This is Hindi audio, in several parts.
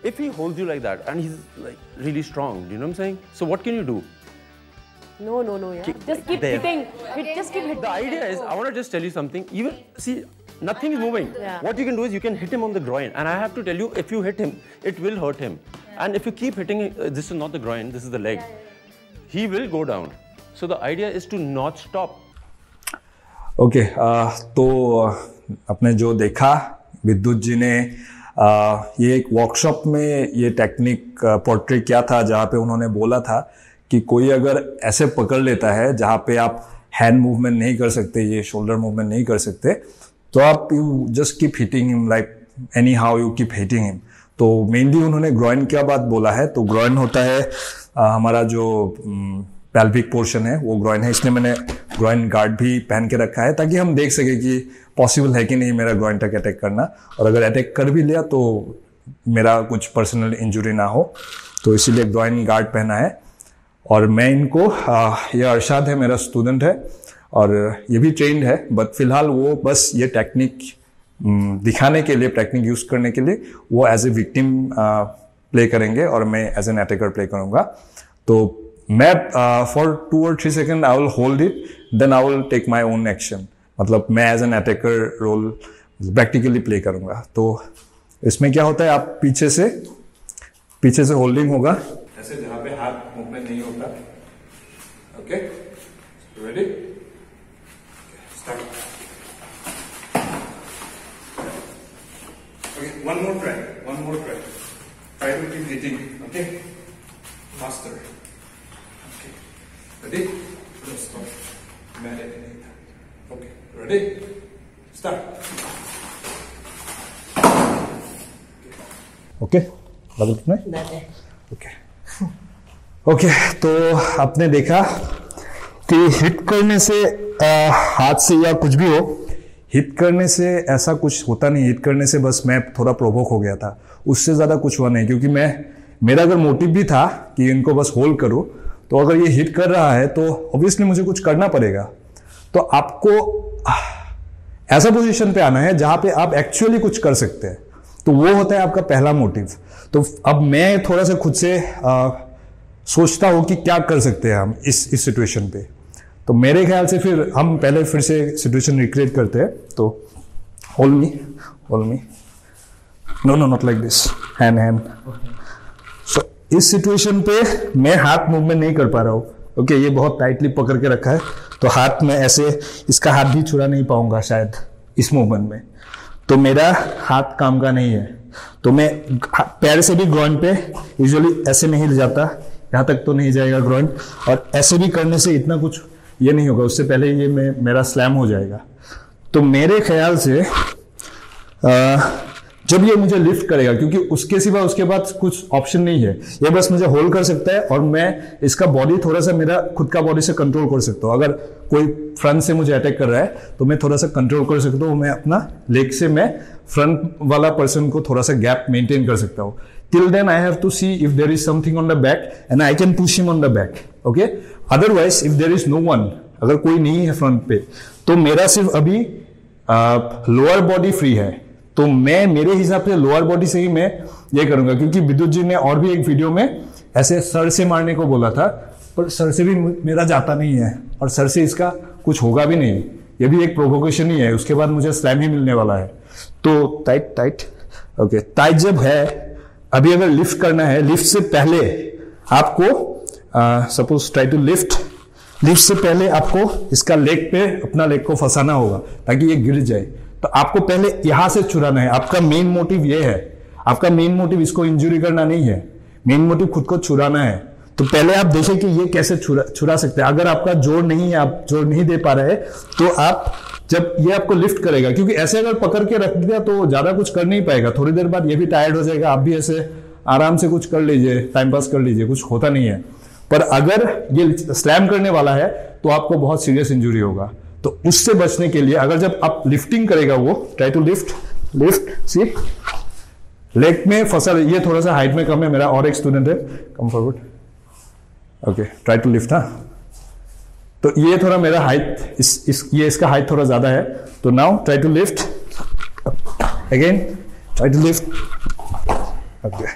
if he holds you like that and he's like really strong, do you know what I'm saying? So what can you do? No, yeah. Just keep hitting. Just keep hitting. The idea is, I want to just tell you something. Even, see, nothing is moving. Yeah. What you can do is you can hit him on the groin. And I have to tell you, if you hit him, it will hurt him. Yeah. And if you keep hitting, this is not the groin, this is the leg. He will go down. So the idea is to not stop. Okay, तो आपने जो देखा विद्युत जी ने ये एक वर्कशॉप में ये टेक्निक पोर्ट्रे किया था, जहाँ पे उन्होंने बोला था कि कोई अगर ऐसे पकड़ लेता है जहाँ पे आप हैंड मूवमेंट नहीं कर सकते, ये शोल्डर मूवमेंट नहीं कर सकते, तो आप you just keep hitting him like anyhow you keep hitting him. तो मेनली उन्होंने ग्रॉइन क्या बात बोला है, तो ग्रॉइन होता है हमारा जो पेल्विक पोर्शन है वो ग्रॉइन है, इसलिए मैंने ग्रॉइन गार्ड भी पहन के रखा है ताकि हम देख सके कि पॉसिबल है कि नहीं मेरा ग्रॉइन तक अटैक करना, और अगर अटैक कर भी लिया तो मेरा कुछ पर्सनल इंजुरी ना हो, तो इसीलिए ग्रॉइन गार्ड पहना है। और मैं इनको ये अरशाद है, मेरा स्टूडेंट है और ये भी ट्रेंड है, बट फिलहाल वो बस ये टेक्निक दिखाने के लिए, टेक्निक यूज करने के लिए वो एज ए विक्टिम प्ले करेंगे और मैं एज एन अटैकर प्ले करूंगा। तो मैं for 2 or 3 second I will hold it, then I will take my own action, मतलब मैं as an attacker role practically play करूंगा। तो इसमें क्या होता है, आप पीछे से होल्डिंग होगा ऐसे, जहां पे हाथ मूवमेंट नहीं होता। Okay, ready, start. Okay, one more try. Try to keep hitting. Okay, faster. Okay, ready? Let's start. Okay, ready? Start. Okay, बदल कितने? ओके, तो आपने देखा कि हिट करने से हाथ से या कुछ भी हो, हिट करने से ऐसा कुछ होता नहीं। हिट करने से बस मैं थोड़ा प्रोवोक हो गया था, उससे ज़्यादा कुछ हुआ नहीं, क्योंकि मेरा अगर मोटिव भी था कि इनको बस होल्ड करो, तो अगर ये हिट कर रहा है तो ऑब्वियसली मुझे कुछ करना पड़ेगा। तो आपको ऐसा पोजीशन पे आना है जहाँ पे आप एक्चुअली कुछ कर सकते हैं, तो वो होता है आपका पहला मोटिव। तो अब मैं थोड़ा सा खुद से सोचता हूँ कि क्या कर सकते हैं हम इस सिचुएशन पे। तो मेरे ख्याल से फिर हम पहले फिर से सिचुएशन रिक्रिएट करते हैं। तो hold me, no not like this, hand. So इस सिचुएशन पे मैं हाथ मूवमेंट नहीं कर पा रहा हूँ। ओके, ये बहुत टाइटली पकड़ के रखा है, तो हाथ में ऐसे इसका हाथ भी छुड़ा नहीं पाऊंगा शायद इस मूवमेंट में, तो मेरा हाथ काम का नहीं है। तो मैं पैर से भी ग्रॉइन पे यूजुअली ऐसे नहीं ले जाता, यहाँ तक तो नहीं जाएगा ग्रॉइन, और ऐसे भी करने से इतना कुछ ये नहीं होगा, उससे पहले ये मेरा स्लैम हो जाएगा। तो मेरे ख्याल से जब ये मुझे लिफ्ट करेगा, क्योंकि उसके सिवा उसके बाद कुछ ऑप्शन नहीं है, ये बस मुझे होल्ड कर सकता है और मैं इसका बॉडी थोड़ा सा मेरा खुद का बॉडी से कंट्रोल कर सकता हूँ। अगर कोई फ्रंट से मुझे अटैक कर रहा है तो मैं थोड़ा सा कंट्रोल कर सकता हूँ, मैं अपना लेग से मैं फ्रंट वाला पर्सन को थोड़ा सा गैप मेंटेन कर सकता हूँ। Till then I have to see if there is something on the back and I can push him on the back. Okay, otherwise if there is no one, अगर कोई नहीं है फ्रंट पे, तो मेरा सिर्फ अभी लोअर बॉडी फ्री है, तो मैं मेरे हिसाब से लोअर बॉडी से ही मैं ये करूंगा। क्योंकि विद्युत जी ने और भी एक वीडियो में ऐसे सर से मारने को बोला था, पर सर से भी मेरा जाता नहीं है और सर से इसका कुछ होगा भी नहीं, ये भी एक प्रोवोकेशन ही है, उसके बाद मुझे स्लैम ही मिलने वाला है। तो टाइट ओके, टाइट जब है, अभी अगर लिफ्ट करना है, लिफ्ट से पहले आपको सपोज ट्राई टू लिफ्ट से पहले आपको इसका लेग पे अपना लेग को फंसाना होगा ताकि ये गिर जाए। तो आपको पहले यहां से छुड़ाना है, आपका मेन मोटिव ये है, आपका मेन मोटिव इसको इंजुरी करना नहीं है, मेन मोटिव खुद को छुड़ाना है। तो पहले आप देखें कि ये कैसे छुड़ा सकते हैं। अगर आपका जोर नहीं है, आप जोर नहीं दे पा रहे, तो आप जब ये आपको लिफ्ट करेगा, क्योंकि ऐसे अगर पकड़ के रख दिया तो ज्यादा कुछ कर नहीं पाएगा, थोड़ी देर बाद ये भी टायर्ड हो जाएगा, आप भी ऐसे आराम से कुछ कर लीजिए, टाइम पास कर लीजिए, कुछ होता नहीं है। पर अगर ये स्लैम करने वाला है तो आपको बहुत सीरियस इंजुरी होगा। तो उससे बचने के लिए अगर जब आप लिफ्टिंग करेगा, वो try to lift see leg में फंसा, ये थोड़ा सा हाइट में कम है, मेरा और एक स्टूडेंट है, come forward. Okay, try to lift. हाँ, तो ये थोड़ा मेरा हाइट ये इसका हाइट थोड़ा ज्यादा है, तो now try to lift again, try to lift. Okay,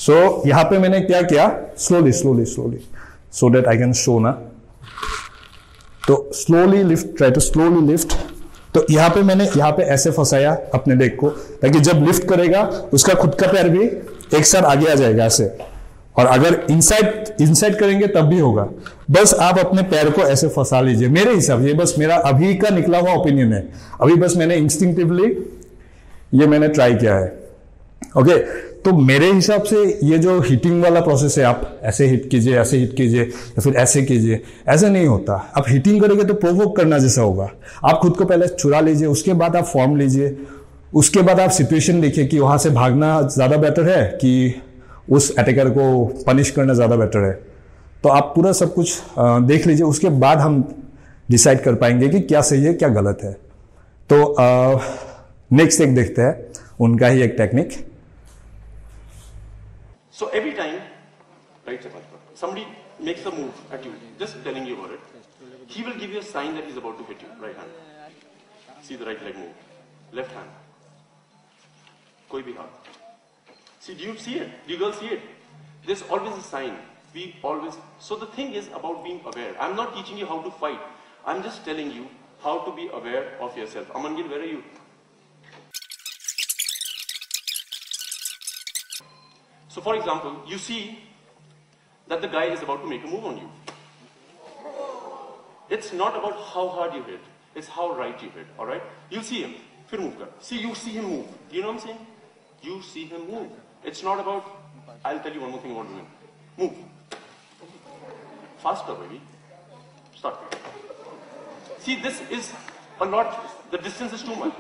so यहाँ पे मैंने क्या किया, slowly slowly slowly, so that I can show ना। तो slowly lift, try to slowly lift. तो यहाँ पे मैंने यहाँ पे ऐसे फंसाया अपने लेग को, ताकि जब लिफ्ट करेगा उसका खुद का पैर भी एक साथ आगे आ जाएगा ऐसे। और अगर इनसाइड करेंगे तब भी होगा। बस आप अपने पैर को ऐसे फंसा लीजिए, मेरे हिसाब, ये बस मेरा अभी का निकला हुआ ओपिनियन है, अभी बस मैंने इंस्टिंक्टिवली ये मैंने ट्राई किया है। ओके, तो मेरे हिसाब से ये जो हीटिंग वाला प्रोसेस है, आप ऐसे हिट कीजिए, ऐसे हिट कीजिए या फिर ऐसे कीजिए, ऐसे नहीं होता। आप हीटिंग करेंगे तो प्रोवोक करना जैसा होगा। आप खुद को पहले चुरा लीजिए, उसके बाद आप फॉर्म लीजिए, उसके बाद आप सिचुएशन देखिए कि वहां से भागना ज्यादा बेटर है कि उस अटैकर को पनिश करना ज्यादा बेटर है। तो आप पूरा सब कुछ देख लीजिए, उसके बाद हम डिसाइड कर पाएंगे कि क्या सही है क्या गलत है। तो नेक्स्ट एक देखते हैं, उनका ही एक technique. So every time, right, somebody makes a move at you, just telling you about it, he will give you a sign that he's about to hit you. Right hand. See the right leg move. Left hand. Koi bhi hath. See, do you see it? Do you girls see it? There's always a sign. We always. So the thing is about being aware. I'm not teaching you how to fight. I'm just telling you how to be aware of yourself. Amangil, where are you? So for example, you see that the guy is about to make a move on you. It's not about how hard you hit, it's how right you hit, alright? You see him, fir move kar. See, you see him move. Do you know what I'm saying? You see him move. It's not about, I'll tell you one more thing about women. Move. Faster, baby. Start. See, this is a lot, the distance is too much.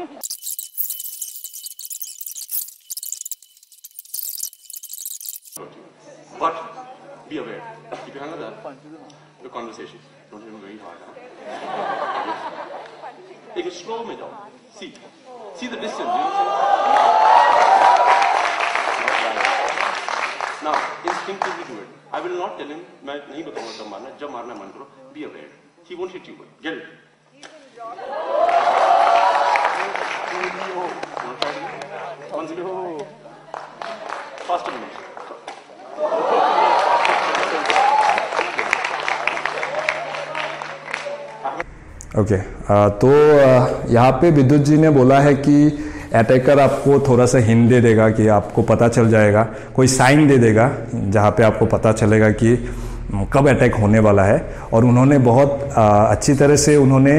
But be aware. Keep your hand on that. The conversation. Don't hit him very hard. Take it slow, mein jao. See the distance. You know what I'm saying? Now, instinctively do it. I will not tell him. मैं नहीं बताऊंगा जब मारना. जब मारना मन करो. Be aware. He won't hit you. Get it. One zero. Faster than me. Okay, तो यहाँ पे विद्युत जी ने बोला है कि अटैकर आपको थोड़ा सा हिंट दे देगा कि आपको पता चल जाएगा, कोई साइन दे देगा जहाँ पे आपको पता चलेगा कि कब अटैक होने वाला है। और उन्होंने बहुत अच्छी तरह से उन्होंने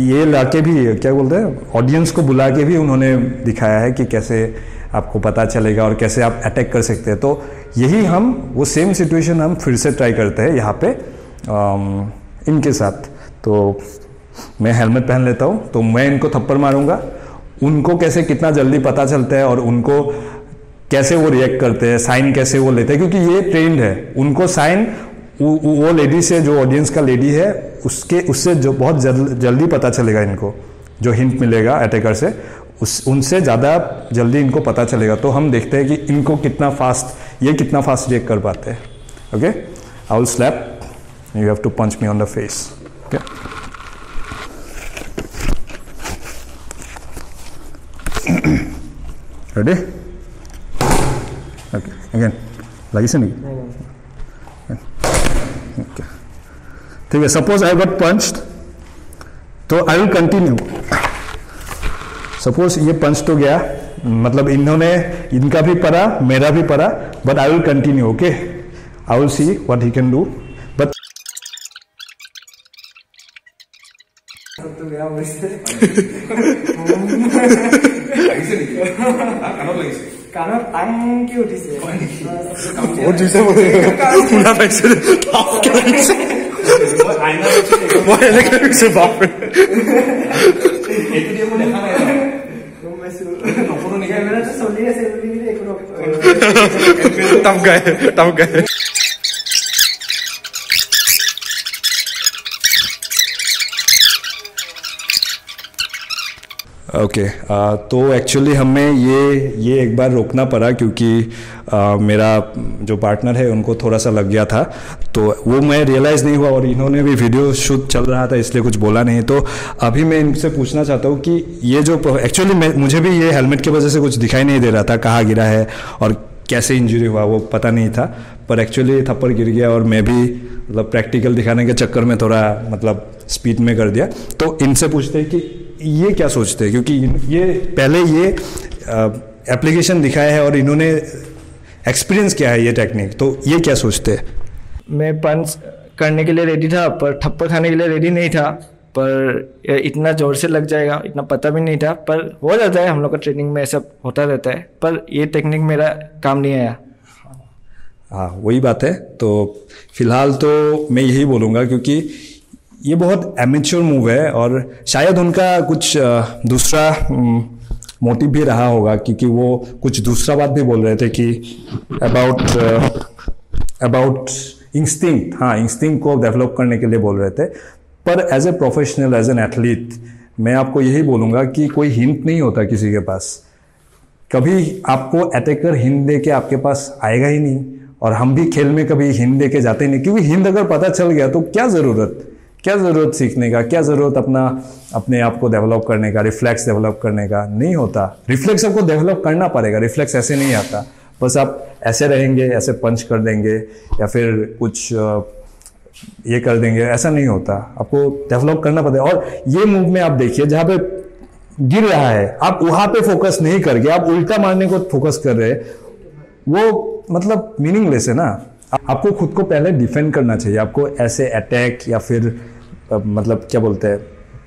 ये लाके भी क्या बोलते हैं, ऑडियंस को बुला के भी उन्होंने दिखाया है कि कैसे आपको पता चलेगा और कैसे आप अटैक कर सकते हैं। तो यही हम वो सेम सिचुएशन हम फिर से ट्राई करते हैं यहाँ पे इनके साथ। तो मैं हेलमेट पहन लेता हूँ, तो मैं इनको थप्पड़ मारूंगा, उनको कैसे कितना जल्दी पता चलता है और उनको कैसे वो रिएक्ट करते हैं, साइन कैसे वो लेते हैं, क्योंकि ये ट्रेंड है। उनको साइन वो लेडी से, जो ऑडियंस का लेडी है उससे जो बहुत जल्दी पता चलेगा, इनको जो हिंट मिलेगा अटैकर से उनसे ज़्यादा जल्दी इनको पता चलेगा। तो हम देखते हैं कि इनको कितना फास्ट रिएक्ट कर पाते हैं। Okay, I will slap, you have to punch me on the face. Okay, ready? Okay, again लगी से नहीं? ओके, ठीक है। सपोज आई गॉट पंच्ड, तो आई विल कंटिन्यू। सपोज ये पंच तो गया, मतलब इनका भी पड़ा, मेरा भी पड़ा, but I will continue. Okay, I will see what he can do. But কাণত টাংকে উঠিছে শুনা পাইছে মই এনেকে কৈছো বাপৰে চলি আছে বুলি একো টামকায় ओके, तो एक्चुअली हमें ये एक बार रोकना पड़ा क्योंकि मेरा जो पार्टनर है उनको थोड़ा सा लग गया था, तो वो मैं रियलाइज़ नहीं हुआ और इन्होंने भी वीडियो शूट चल रहा था इसलिए कुछ बोला नहीं। तो अभी मैं इनसे पूछना चाहता हूँ कि ये जो एक्चुअली मुझे भी ये हेलमेट की वजह से कुछ दिखाई नहीं दे रहा था कहाँ गिरा है और कैसे इंजरी हुआ वो पता नहीं था, पर एक्चुअली थप्पड़ गिर गया और मैं भी मतलब प्रैक्टिकल दिखाने के चक्कर में थोड़ा मतलब स्पीड में कर दिया। तो इनसे पूछते हैं कि ये क्या सोचते हैं, क्योंकि ये पहले ये एप्लीकेशन दिखाया है और इन्होंने एक्सपीरियंस किया है ये टेक्निक, तो ये क्या सोचते हैं? मैं पंच करने के लिए रेडी था पर थप्पड़ खाने के लिए रेडी नहीं था, पर इतना ज़ोर से लग जाएगा इतना पता भी नहीं था, पर हो जाता है, हम लोग का ट्रेनिंग में सब होता रहता है, पर ये टेक्निक मेरा काम नहीं आया। हाँ वही बात है। तो फिलहाल तो मैं यही बोलूँगा, क्योंकि ये बहुत एमेच्योर मूव है और शायद उनका कुछ दूसरा मोटिव भी रहा होगा, क्योंकि वो कुछ दूसरा बात भी बोल रहे थे कि अबाउट इंस्टिंक्ट, हाँ इंस्टिंक्ट को डेवलप करने के लिए बोल रहे थे। पर as a professional, as an athlete, मैं आपको यही बोलूँगा कि कोई हिंट नहीं होता किसी के पास। कभी आपको अटैकर हिंट दे के आपके पास आएगा ही नहीं, और हम भी खेल में कभी हिंट दे के जाते ही नहीं, क्योंकि हिंट अगर पता चल गया तो क्या ज़रूरत सीखने का, क्या ज़रूरत अपने आप को डेवलप करने का, रिफ्लेक्स डेवलप करने का, नहीं होता। रिफ्लेक्स आपको डेवलप करना पड़ेगा, रिफ्लेक्स ऐसे नहीं आता। बस आप ऐसे रहेंगे, ऐसे पंच कर देंगे या फिर कुछ ये कर देंगे, ऐसा नहीं होता। आपको डेवलप करना पड़ेगा। और ये मूव में आप देखिए, जहाँ पे गिर रहा है आप वहाँ पे फोकस नहीं करके आप उल्टा मारने को फोकस कर रहे, वो मतलब मीनिंगलेस है ना। आपको खुद को पहले डिफेंड करना चाहिए। आपको ऐसे अटैक या फिर मतलब क्या बोलते हैं,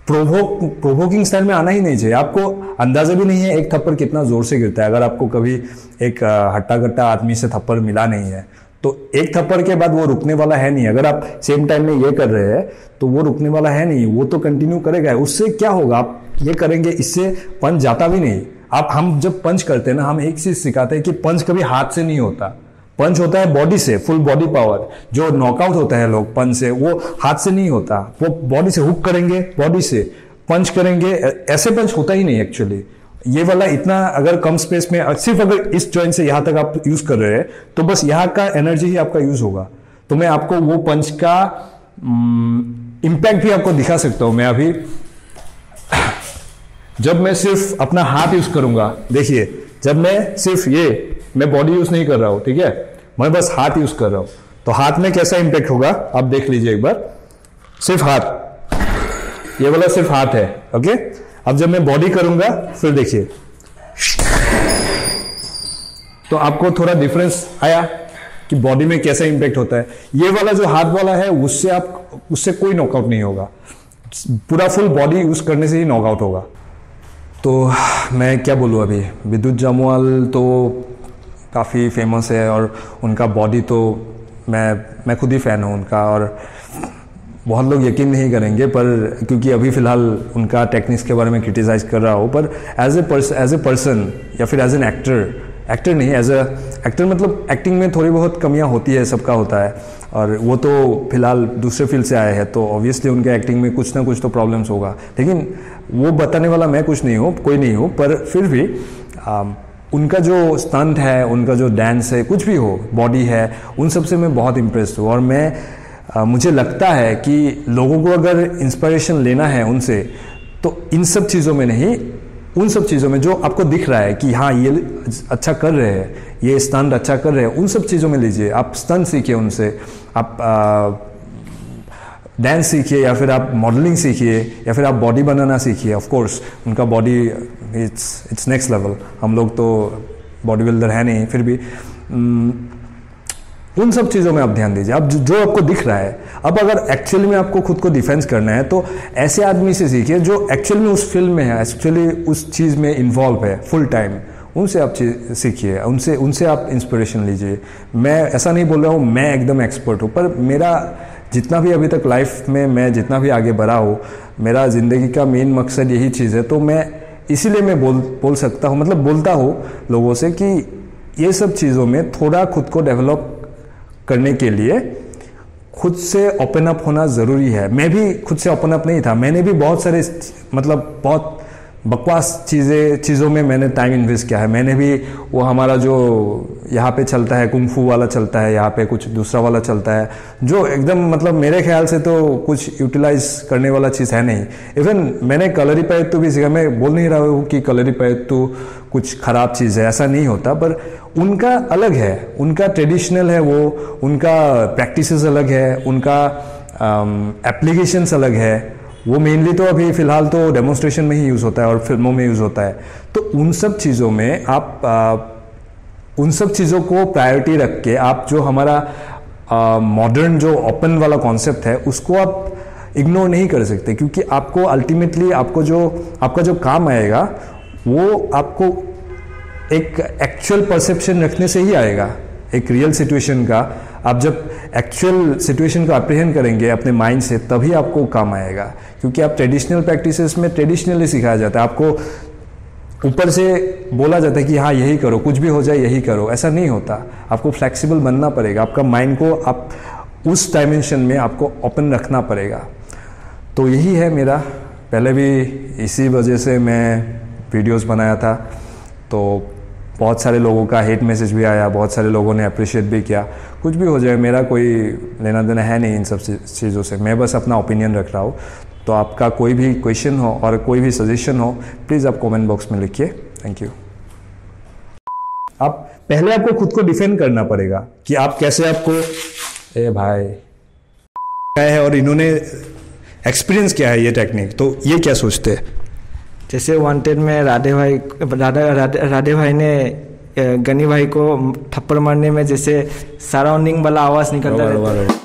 प्रोवोकिंग स्टाइल में आना ही नहीं चाहिए। आपको अंदाजा भी नहीं है एक थप्पड़ कितना जोर से गिरता है। अगर आपको कभी एक हट्टा कट्टा आदमी से थप्पड़ मिला नहीं है तो एक थप्पड़ के बाद वो रुकने वाला है नहीं। अगर आप सेम टाइम में ये कर रहे हैं तो वो रुकने वाला है नहीं, वो तो कंटिन्यू करेगा। उससे क्या होगा, आप ये करेंगे, इससे पंच जाता भी नहीं। हम जब पंच करते हैं ना, हम एक चीज सिखाते हैं कि पंच कभी हाथ से नहीं होता, पंच होता है बॉडी से, फुल बॉडी पावर। जो नॉकआउट होता है लोग पंच से, वो हाथ से नहीं होता, वो बॉडी से हुक करेंगे, बॉडी से पंच करेंगे। ऐसे पंच होता ही नहीं एक्चुअली। ये वाला इतना अगर कम स्पेस में, सिर्फ अगर इस जॉइंट से यहां तक आप यूज कर रहे हैं तो बस यहाँ का एनर्जी ही आपका यूज होगा। तो मैं आपको वो पंच का इंपैक्ट भी आपको दिखा सकता हूं। मैं अभी जब मैं सिर्फ अपना हाथ यूज करूंगा, देखिए जब मैं सिर्फ मैं बॉडी यूज नहीं कर रहा हूं, ठीक है, मैं बस हाथ यूज कर रहा हूं, तो हाथ में कैसा इंपैक्ट होगा आप देख लीजिए एक बार। सिर्फ हाथ, ये वाला सिर्फ हाथ है, ओके। अब जब मैं बॉडी करूंगा फिर देखिए, तो आपको थोड़ा डिफरेंस आया कि बॉडी में कैसा इंपैक्ट होता है। ये वाला जो हाथ वाला है उससे कोई नॉकआउट नहीं होगा, पूरा फुल बॉडी यूज करने से ही नॉकआउट होगा। तो मैं क्या बोलूँ, अभी विद्युत जामवाल तो काफ़ी फेमस है और उनका बॉडी तो मैं खुद ही फ़ैन हूँ उनका, और बहुत लोग यकीन नहीं करेंगे पर क्योंकि अभी फ़िलहाल उनका टेक्निक्स के बारे में क्रिटिसाइज कर रहा हूँ, पर एज ए पर्सन या फिर एज एन एक्टर नहीं, एज ए एक्टर मतलब एक्टिंग में थोड़ी बहुत कमियाँ होती है, सबका होता है, और वो तो फिलहाल दूसरे फील्ड से आए हैं तो ऑब्वियसली उनके एक्टिंग में कुछ ना कुछ तो प्रॉब्लम्स होगा, लेकिन वो बताने वाला मैं कोई नहीं हूँ। पर फिर भी उनका जो स्टंट है, उनका जो डांस है, कुछ भी हो, बॉडी है, उन सब से मैं बहुत इम्प्रेस्ड हूँ। और मुझे लगता है कि लोगों को अगर इंस्पिरेशन लेना है उनसे, तो इन सब चीज़ों में नहीं, उन सब चीज़ों में जो आपको दिख रहा है कि हाँ ये अच्छा कर रहे हैं, ये स्टंट अच्छा कर रहे हैं, उन सब चीज़ों में लीजिए। आप स्टंट सीखिए उनसे, आप डांस सीखिए, या फिर आप मॉडलिंग सीखिए, या फिर आप बॉडी बनाना सीखिए। ऑफ कोर्स उनका बॉडी इट्स नेक्स्ट लेवल। हम लोग तो बॉडी बिल्डर है नहीं, फिर भी उन सब चीज़ों में आप ध्यान दीजिए। आप जो आपको दिख रहा है, अब अगर एक्चुअली में आपको खुद को डिफेंस करना है तो ऐसे आदमी से सीखिए जो एक्चुअली में उस फील्ड में है, एक्चुअली उस चीज़ में इन्वॉल्व है फुल टाइम, उनसे आप सीखिए, उनसे आप इंस्पिरेशन लीजिए। मैं ऐसा नहीं बोल रहा हूँ मैं एकदम एक्सपर्ट हूँ, पर मेरा जितना भी अभी तक लाइफ में मैं जितना भी आगे बढ़ा हूँ, मेरा ज़िंदगी का मेन मकसद यही चीज़ है। तो मैं इसीलिए मैं बोल सकता हूँ, मतलब बोलता हूँ लोगों से कि ये सब चीज़ों में थोड़ा खुद को डेवलप करने के लिए खुद से ओपन अप होना ज़रूरी है। मैं भी खुद से ओपन अप नहीं था, मैंने भी बहुत सारे मतलब बहुत बकवास चीज़ों में मैंने टाइम इन्वेस्ट किया है। मैंने भी वो हमारा जो यहाँ पे चलता है कुंग फू वाला चलता है, यहाँ पे कुछ दूसरा वाला चलता है जो एकदम मतलब मेरे ख्याल से तो कुछ यूटिलाइज करने वाला चीज़ है नहीं। इवन मैंने कलरीपयट्टू भी सीखा। मैं बोल नहीं रहा हूँ कि कलरीपयट्टू कुछ ख़राब चीज़ है, ऐसा नहीं होता, पर उनका अलग है, उनका ट्रेडिशनल है, वो उनका प्रैक्टिसेस अलग है, उनका एप्लीकेशंस अलग है। वो मेनली तो अभी फ़िलहाल तो डेमोन्स्ट्रेशन में ही यूज़ होता है और फिल्मों में यूज़ होता है। तो उन सब चीज़ों में आप उन सब चीज़ों को प्रायोरिटी रख के आप जो हमारा मॉडर्न जो ओपन वाला कॉन्सेप्ट है उसको आप इग्नोर नहीं कर सकते, क्योंकि आपको अल्टीमेटली आपका जो काम आएगा वो आपको एक एक्चुअल परसेप्शन रखने से ही आएगा, एक रियल सिचुएशन का। आप जब एक्चुअल सिचुएशन को अप्रीहेंड करेंगे अपने माइंड से, तभी आपको काम आएगा। क्योंकि आप ट्रेडिशनल प्रैक्टिसेस में ट्रेडिशनली सिखाया जाता है, आपको ऊपर से बोला जाता है कि हाँ यही करो, कुछ भी हो जाए यही करो। ऐसा नहीं होता, आपको फ्लेक्सिबल बनना पड़ेगा, आपका माइंड को आप उस डायमेंशन में आपको ओपन रखना पड़ेगा। तो यही है मेरा, पहले भी इसी वजह से मैं वीडियोस बनाया था। तो बहुत सारे लोगों का हेट मैसेज भी आया, बहुत सारे लोगों ने अप्रिशिएट भी किया। कुछ भी हो जाए, मेरा कोई लेना देना है नहीं इन सब चीज़ों से, मैं बस अपना ओपिनियन रख रहा हूँ। तो आपका कोई भी क्वेश्चन हो और कोई भी सजेशन हो, प्लीज़ आप कमेंट बॉक्स में लिखिए। Thank you. आप पहले आपको खुद को डिफेंड करना पड़ेगा कि आप कैसे आपको ए भाई क्या है और इन्होंने एक्सपीरियंस क्या है ये टेक्निक, तो ये क्या सोचते हैं। जैसे वांटेड में राधे भाई ने गनी भाई को थप्पड़ मारने में जैसे सराउंडिंग वाला आवाज़ निकलता है।